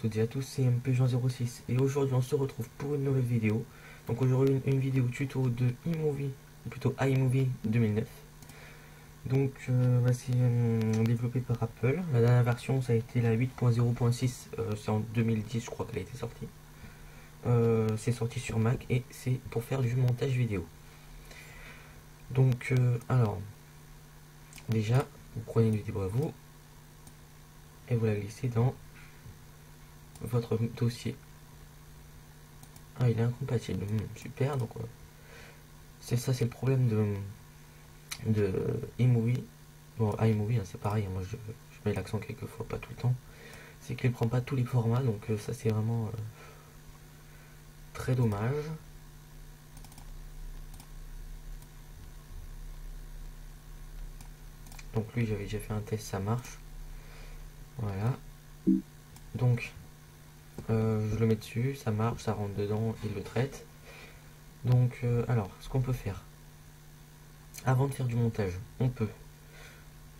toutes et à tous, c'est MPJean06 et aujourd'hui on se retrouve pour une nouvelle vidéo. Donc aujourd'hui une vidéo tuto de iMovie, ou plutôt iMovie 2009. Donc c'est développé par Apple. La dernière version ça a été la 8.0.6, c'est en 2010 je crois qu'elle a été sortie. C'est sorti sur Mac et c'est pour faire du montage vidéo. Donc alors, déjà vous prenez une vidéo à vous et vous la glissez dans votre dossier. Ah, il est incompatible. Super, donc c'est ça, c'est le problème de iMovie. Bon, iMovie, hein, c'est pareil, moi je mets l'accent quelquefois, pas tout le temps. C'est qu'il prend pas tous les formats, donc ça c'est vraiment très dommage. Donc lui, j'avais déjà fait un test, ça marche. Voilà. Donc, je le mets dessus, ça marche, ça rentre dedans, il le traite. Donc, alors, ce qu'on peut faire, avant de faire du montage, on peut...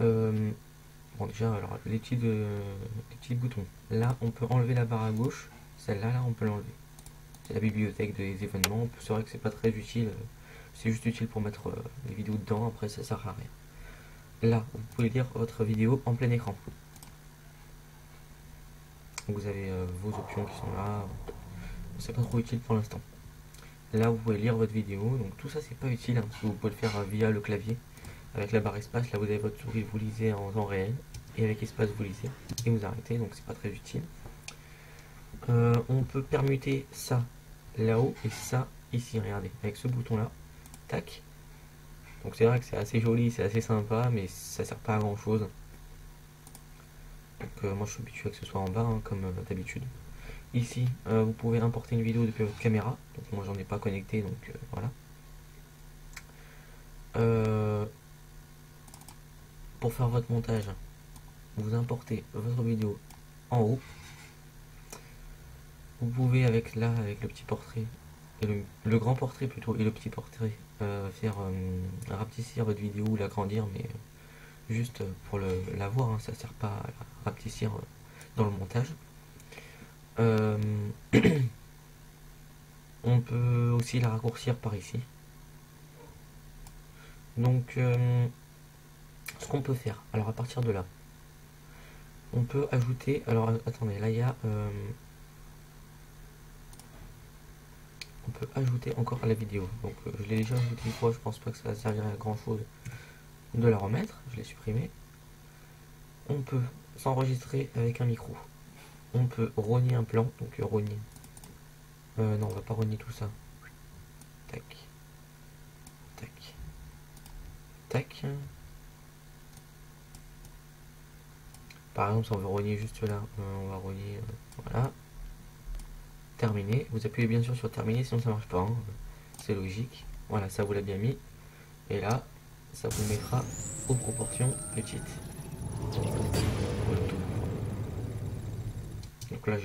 bon déjà, alors les petits boutons. Là, on peut enlever la barre à gauche. Celle-là, là, on peut l'enlever. C'est la bibliothèque des événements. C'est vrai que c'est pas très utile. C'est juste utile pour mettre les vidéos dedans. Après, ça sert à rien. Là, vous pouvez lire votre vidéo en plein écran. Donc, vous avez vos options qui sont là. C'est pas trop utile pour l'instant. Là, vous pouvez lire votre vidéo. Donc, tout ça, c'est pas utile, hein, parce que vous pouvez le faire via le clavier. Avec la barre espace, là, vous avez votre souris, vous lisez en temps réel. Et avec espace, vous lisez. Et vous arrêtez. Donc, c'est pas très utile. On peut permuter ça là-haut et ça ici, regardez, avec ce bouton là, tac. Donc c'est vrai que c'est assez joli, c'est assez sympa, mais ça sert pas à grand chose. Donc moi je suis habitué à que ce soit en bas, hein, comme d'habitude. Ici, vous pouvez importer une vidéo depuis votre caméra, donc moi j'en ai pas connecté, donc voilà. Pour faire votre montage, vous importez votre vidéo en haut. Vous pouvez avec avec le petit portrait, et le grand portrait plutôt, et le petit portrait, faire rapetissir votre vidéo ou l'agrandir, mais juste pour la voir, hein, ça sert pas à la rapetissir dans le montage. On peut aussi la raccourcir par ici. Donc ce qu'on peut faire, alors à partir de là, on peut ajouter, alors attendez, là il y a on peut ajouter encore à la vidéo. Donc je l'ai déjà ajouté une fois, je pense pas que ça servirait à grand chose de la remettre, je l'ai supprimé. On peut s'enregistrer avec un micro. On peut rogner un plan, donc rogner. Non, on va pas rogner tout ça. Tac. Tac. Tac. Par exemple, si on veut rogner juste là, on va rogner. Voilà. Terminé. Vous appuyez bien sûr sur terminer, sinon ça marche pas. Hein. C'est logique. Voilà, ça vous l'a bien mis. Et là, ça vous mettra aux proportions petites. Donc là,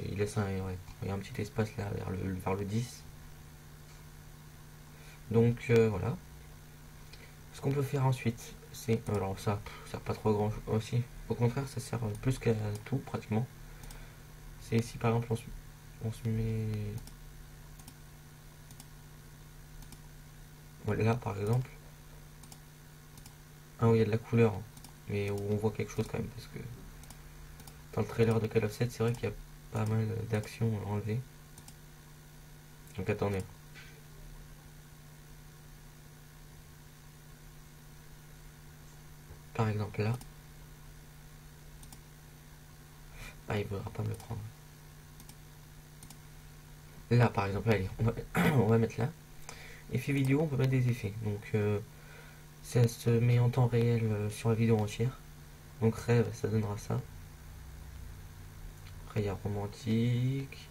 il laisse il y a un petit espace là vers le 10. Donc voilà. Ce qu'on peut faire ensuite, c'est... Alors ça sert pas trop à grand chose aussi. Au contraire, ça sert plus qu'à tout pratiquement. C'est si par exemple on se met... Voilà, là par exemple. Ah oui, il y a de la couleur. Hein, mais où on voit quelque chose quand même. Parce que dans le trailer de Call of 7, c'est vrai qu'il y a pas mal d'actions enlevées. Donc attendez. Par exemple là. Ah, il ne voudra pas me le prendre. Là par exemple, allez, on va mettre là. Effet vidéo, on peut mettre des effets. Donc ça se met en temps réel sur la vidéo entière. Donc rêve, ça donnera ça. Après il y a romantique.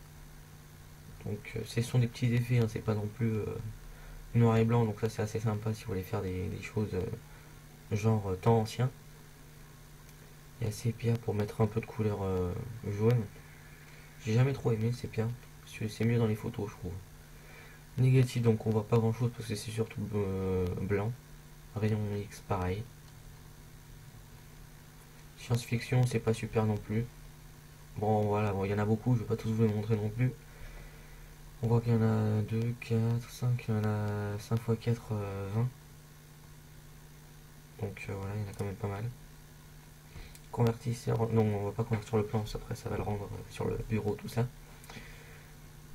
Donc ce sont des petits effets, hein, c'est pas non plus noir et blanc. Donc ça c'est assez sympa si vous voulez faire des choses genre temps ancien. Il y a sépia pour mettre un peu de couleur jaune. J'ai jamais trop aimé sépia. C'est mieux dans les photos je trouve. Négatif, donc on voit pas grand chose parce que c'est surtout blanc. Rayon X pareil. Science-fiction c'est pas super non plus. Bon voilà, bon, il y en a beaucoup, je vais pas tous vous les montrer non plus. On voit qu'il y en a 2, 4, 5, il y en a 5 x 4, 20. Donc voilà, il y en a quand même pas mal. Convertisseur, non on va pas convertir le plan, après ça va le rendre sur le bureau, tout ça.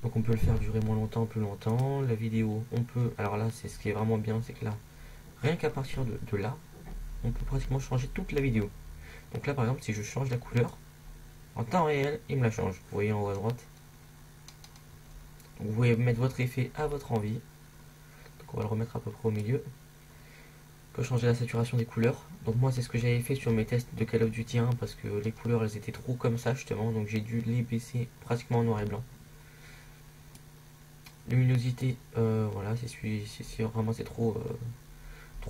Donc on peut le faire durer moins longtemps, plus longtemps. La vidéo, on peut, alors là c'est ce qui est vraiment bien, c'est que là, rien qu'à partir de là, on peut pratiquement changer toute la vidéo. Donc là par exemple, si je change la couleur, en temps réel, il me la change. Vous voyez en haut à droite. Donc vous pouvez mettre votre effet à votre envie. Donc on va le remettre à peu près au milieu. On peut changer la saturation des couleurs. Donc moi c'est ce que j'avais fait sur mes tests de Call of Duty 1 parce que les couleurs elles étaient trop comme ça justement. Donc j'ai dû les baisser pratiquement en noir et blanc. Luminosité, voilà, si vraiment c'est trop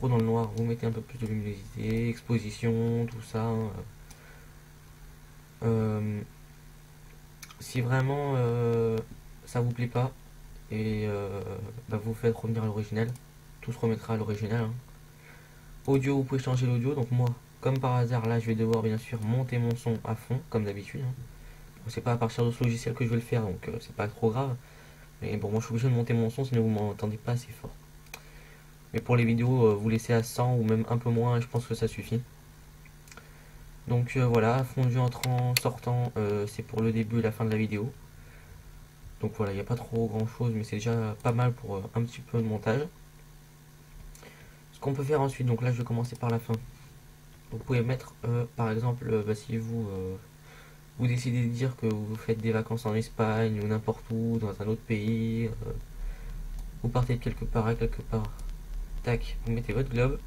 dans le noir, vous mettez un peu plus de luminosité, exposition, tout ça. Hein. Si vraiment ça vous plaît pas, et bah, vous faites revenir à l'original, tout se remettra à l'original. Hein. Audio, vous pouvez changer l'audio, donc moi, comme par hasard, là je vais devoir bien sûr monter mon son à fond, comme d'habitude. Hein. C'est pas à partir de ce logiciel que je vais le faire, donc c'est pas trop grave. Mais bon, moi je suis obligé de monter mon son, sinon vous m'entendez pas assez fort. Mais pour les vidéos, vous laissez à 100 ou même un peu moins, et je pense que ça suffit. Donc voilà, fondu entrant, sortant, c'est pour le début et la fin de la vidéo. Donc voilà, il n'y a pas trop grand chose, mais c'est déjà pas mal pour un petit peu de montage. Ce qu'on peut faire ensuite, donc là je vais commencer par la fin. Vous pouvez mettre par exemple, bah, si vous décidez de dire que vous faites des vacances en Espagne ou n'importe où, dans un autre pays, vous partez de quelque part à quelque part, tac, vous mettez votre globe,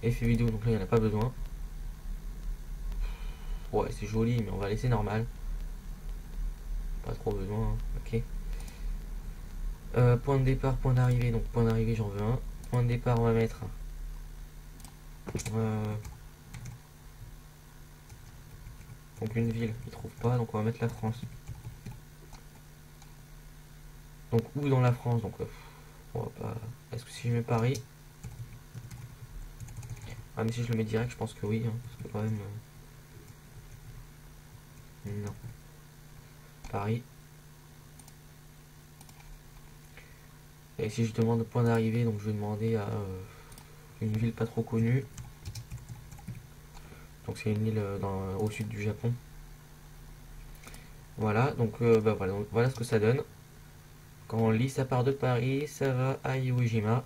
effet vidéo, donc là il n'y en a pas besoin. Ouais, c'est joli, mais on va laisser normal. Pas trop besoin, hein. Ok. Point de départ, point d'arrivée, donc point d'arrivée j'en veux un. Point de départ on va mettre donc une ville, il trouve pas, donc on va mettre la France. Donc où dans la France, donc on va pas. Est-ce que si je mets Paris. Ah mais si je le mets direct je pense que oui, hein, parce que quand même. Non. Paris. Et si je demande point d'arrivée, donc je vais demander à une ville pas trop connue. Donc c'est une île au sud du Japon. Voilà, donc bah voilà, donc voilà ce que ça donne. Quand on lit ça part de Paris, ça va à Iwo Jima.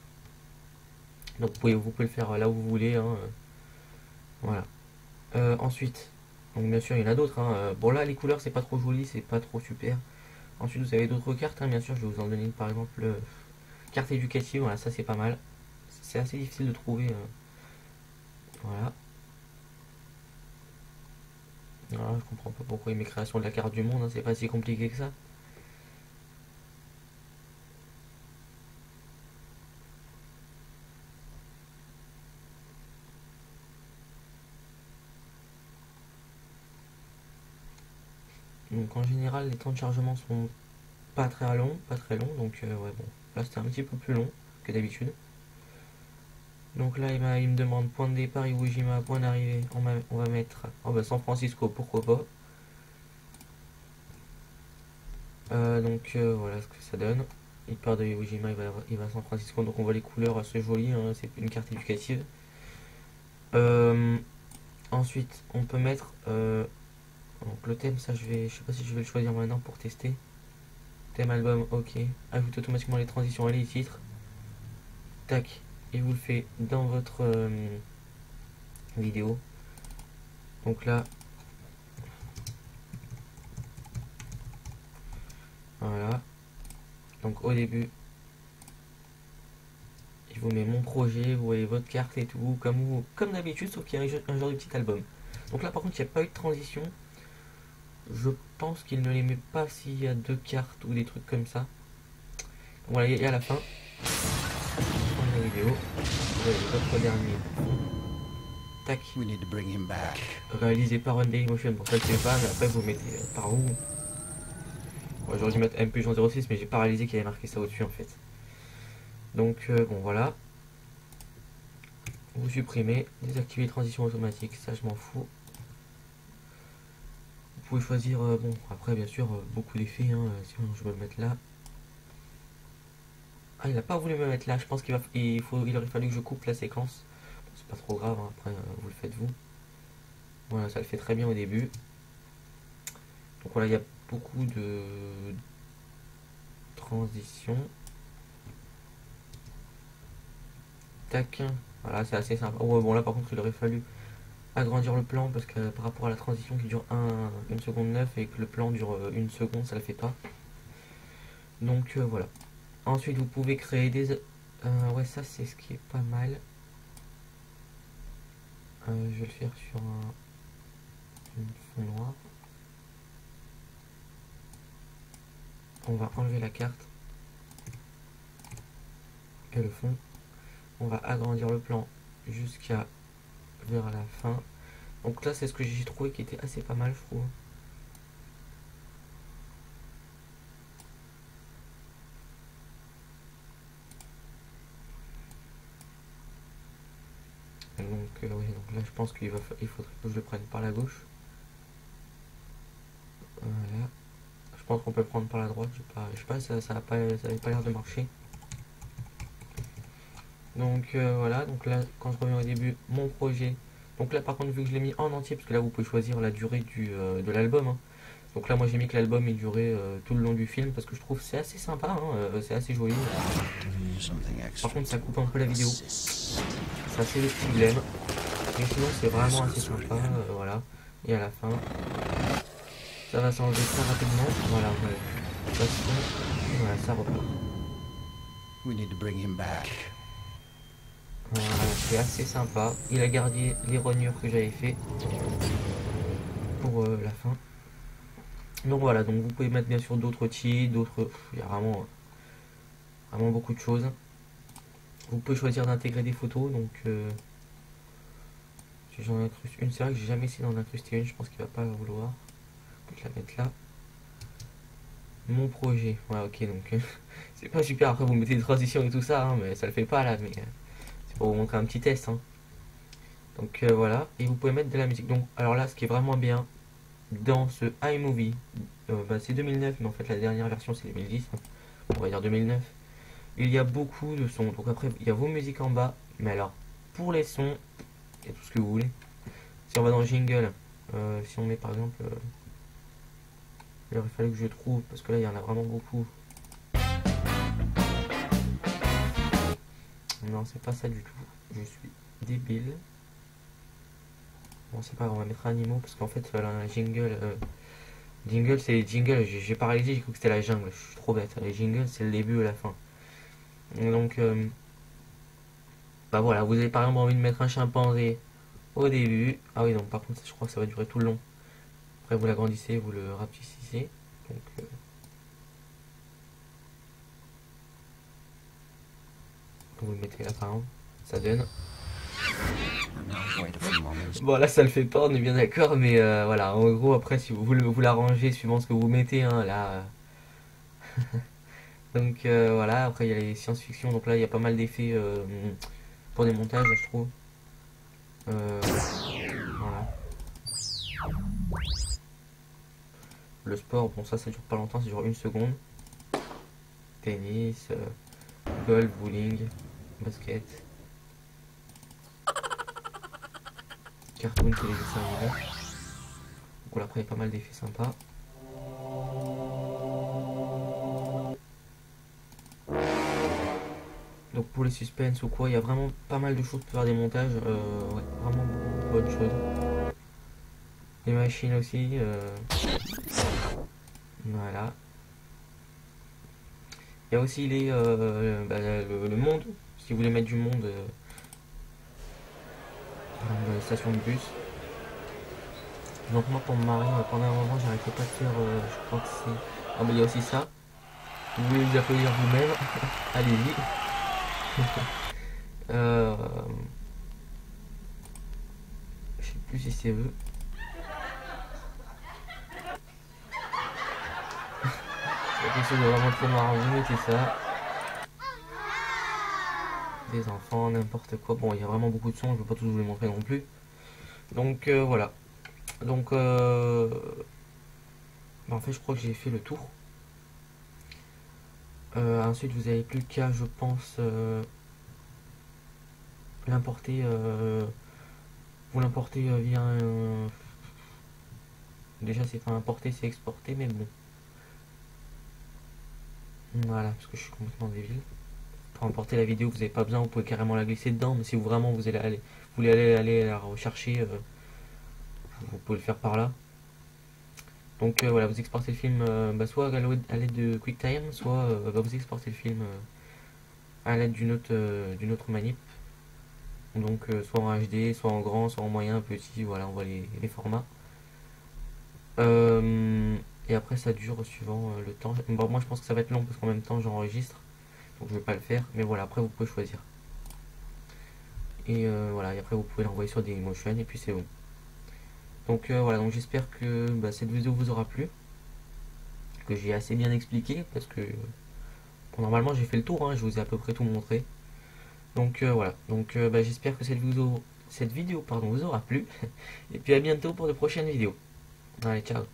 Donc vous pouvez le faire là où vous voulez. Hein, voilà. Ensuite, donc bien sûr il y en a d'autres. Hein. Bon là les couleurs c'est pas trop joli, c'est pas trop super. Ensuite vous avez d'autres cartes, hein, bien sûr, je vais vous en donner une par exemple. Carte éducative, voilà, ça c'est pas mal. C'est assez difficile de trouver. Voilà. Alors, je comprends pas pourquoi il met création de la carte du monde, hein, c'est pas si compliqué que ça. Donc en général les temps de chargement sont pas très longs, donc ouais bon, là c'était un petit peu plus long que d'habitude. Donc là il me demande point de départ Iwo Jima, point d'arrivée, on va mettre San Francisco, pourquoi pas. Donc voilà ce que ça donne. Il part de Iwo Jima, il va à San Francisco, donc on voit les couleurs assez jolies, hein, c'est une carte éducative. Ensuite on peut mettre donc le thème, ça je sais pas si je vais le choisir maintenant pour tester. Thème album, ok. Ajoute automatiquement les transitions et les titres. Tac. Et vous le fait dans votre vidéo. Donc là, voilà. Donc au début, je vous mets mon projet, vous voyez votre carte et tout, comme d'habitude, sauf qu'il y a un genre de petit album. Donc là par contre, il n'y a pas eu de transition. Je pense qu'il ne les met pas s'il y a deux cartes ou des trucs comme ça. Donc voilà, et à la fin, la vidéo, vous voyez votre dernier. Tac. Réalisé par One Dailymotion, pour ça que c'est pas, mais après vous mettez par où. Moi j'aurais dû mettre MP06, mais j'ai pas réalisé qu'il y avait marqué ça au-dessus en fait. Donc bon voilà. Vous supprimez, désactivez les transitions automatiques, ça je m'en fous. pouvez choisir, bon, après bien sûr, beaucoup d'effets, hein, sinon je vais le mettre là. Ah, il a pas voulu me mettre là, je pense il aurait fallu que je coupe la séquence. Bon, c'est pas trop grave, hein, après vous le faites vous. Voilà, ça le fait très bien au début. Donc voilà, il y a beaucoup de transitions. Tac, voilà, c'est assez sympa. Oh, bon, là par contre, il aurait fallu agrandir le plan parce que par rapport à la transition qui dure 1 seconde 9 et que le plan dure 1 seconde, ça le fait pas. Donc voilà. Ensuite, vous pouvez créer des... ouais, ça c'est ce qui est pas mal. Je vais le faire sur un fond noir. On va enlever la carte et le fond. On va agrandir le plan jusqu'à vers la fin. Donc là, c'est ce que j'ai trouvé qui était assez pas mal, je trouve. Donc, oui, donc là, je pense qu'il faudrait que je le prenne par la gauche. Voilà. Je pense qu'on peut le prendre par la droite. Je sais pas, ça avait pas l'air de marcher. Donc voilà, donc là quand je reviens au début, mon projet. Donc là par contre vu que je l'ai mis en entier, parce que là vous pouvez choisir la durée de l'album, hein. Donc là moi j'ai mis que l'album est duré tout le long du film, parce que je trouve c'est assez sympa, hein, c'est assez joli. Par contre ça coupe un peu la vidéo. Ça c'est le petit blême. Mais sinon c'est vraiment assez sympa, voilà. Et à la fin, ça va s'enlever très rapidement. Voilà, voilà, ça repart. Voilà, c'est assez sympa. Il a gardé les rognures que j'avais fait pour la fin. Donc voilà, donc vous pouvez mettre bien sûr d'autres cheats, d'autres... Il y a vraiment beaucoup de choses. Vous pouvez choisir d'intégrer des photos, donc si j'en incruste une, c'est vrai que j'ai jamais essayé d'en incruster une, je pense qu'il va pas vouloir. Je vais la mettre là. Mon projet, ouais ok, donc c'est pas super, après vous mettez des transitions et tout ça, hein, mais ça le fait pas là, mais c'est pour vous montrer un petit test, hein. Donc voilà, et vous pouvez mettre de la musique. Donc alors là, ce qui est vraiment bien dans ce iMovie, c'est 2009, mais en fait la dernière version c'est 2010, hein. On va dire 2009. Il y a beaucoup de sons. Donc après, il y a vos musiques en bas, mais alors pour les sons, il y a tout ce que vous voulez. Si on va dans le jingle, si on met par exemple, il aurait fallu que je trouve, parce que là il y en a vraiment beaucoup. Non, c'est pas ça du tout. Je suis débile. Bon, c'est pas grave, on va mettre animaux parce qu'en fait, un jingle. Jingle, c'est jingle. J'ai paralysé, j'ai cru que c'était la jungle. Je suis trop bête. Les jingles, c'est le début et la fin. Donc, bah voilà, vous avez par exemple envie de mettre un chimpanzé au début. Ah oui, donc par contre, je crois que ça va durer tout le long. Après, vous l'agrandissez, vous le rapetissez. Donc, vous le mettez là par exemple. Ça donne. Bon là ça le fait pas, on est bien d'accord, mais voilà, en gros après si vous l'arrangez suivant ce que vous mettez, hein, là. Donc voilà, après il y a les science-fiction, donc là il y a pas mal d'effets pour des montages je trouve. Voilà. Le sport, bon ça dure pas longtemps, ça dure 1 seconde. Tennis, golf, bowling, basket. Cartoon, télé, dessin animé. Donc là après il y a pas mal d'effets sympas. Donc pour les suspens ou quoi, il y a vraiment pas mal de choses pour faire des montages. Ouais, vraiment beaucoup de bonnes choses. Les machines aussi. Voilà. Il y a aussi le monde. Si vous voulez mettre du monde dans les stations de bus. Donc moi pour me marrer, pendant un moment j'arrêtais pas de faire, je crois que c'est... Ah bah il y a aussi ça. Vous voulez vous applaudir vous-même, allez-y. Je sais plus si c'est eux. Quelque chose de vraiment trop marrant, vous mettez ça. Des enfants, n'importe quoi. Bon, il y a vraiment beaucoup de sons, je ne vais pas tous vous les montrer non plus. Donc voilà. Donc Bah, en fait, je crois que j'ai fait le tour. Ensuite, vous n'avez plus qu'à, je pense, l'importer. Vous l'importez via un. Déjà, c'est pas importer, c'est exporter, mais bon. Voilà, parce que je suis complètement débile. Pour importer la vidéo, vous n'avez pas besoin, vous pouvez carrément la glisser dedans, mais si vous vraiment vous voulez aller la rechercher, vous pouvez le faire par là. Donc voilà, vous exportez le film soit à l'aide de QuickTime, soit vous exportez le film à l'aide d'une autre manip. Donc soit en HD, soit en grand, soit en moyen, petit, voilà, on voit les formats. Et après ça dure suivant le temps. Bon, moi je pense que ça va être long parce qu'en même temps j'enregistre, donc je vais pas le faire. Mais voilà, après vous pouvez choisir. Et voilà, et après vous pouvez l'envoyer sur Dailymotion et puis c'est bon. Donc voilà, donc j'espère que cette vidéo vous aura plu, que j'ai assez bien expliqué parce que bon, normalement j'ai fait le tour, hein, je vous ai à peu près tout montré. Donc voilà, donc j'espère que cette vidéo pardon, vous aura plu. Et puis à bientôt pour de prochaines vidéos. Allez, ciao.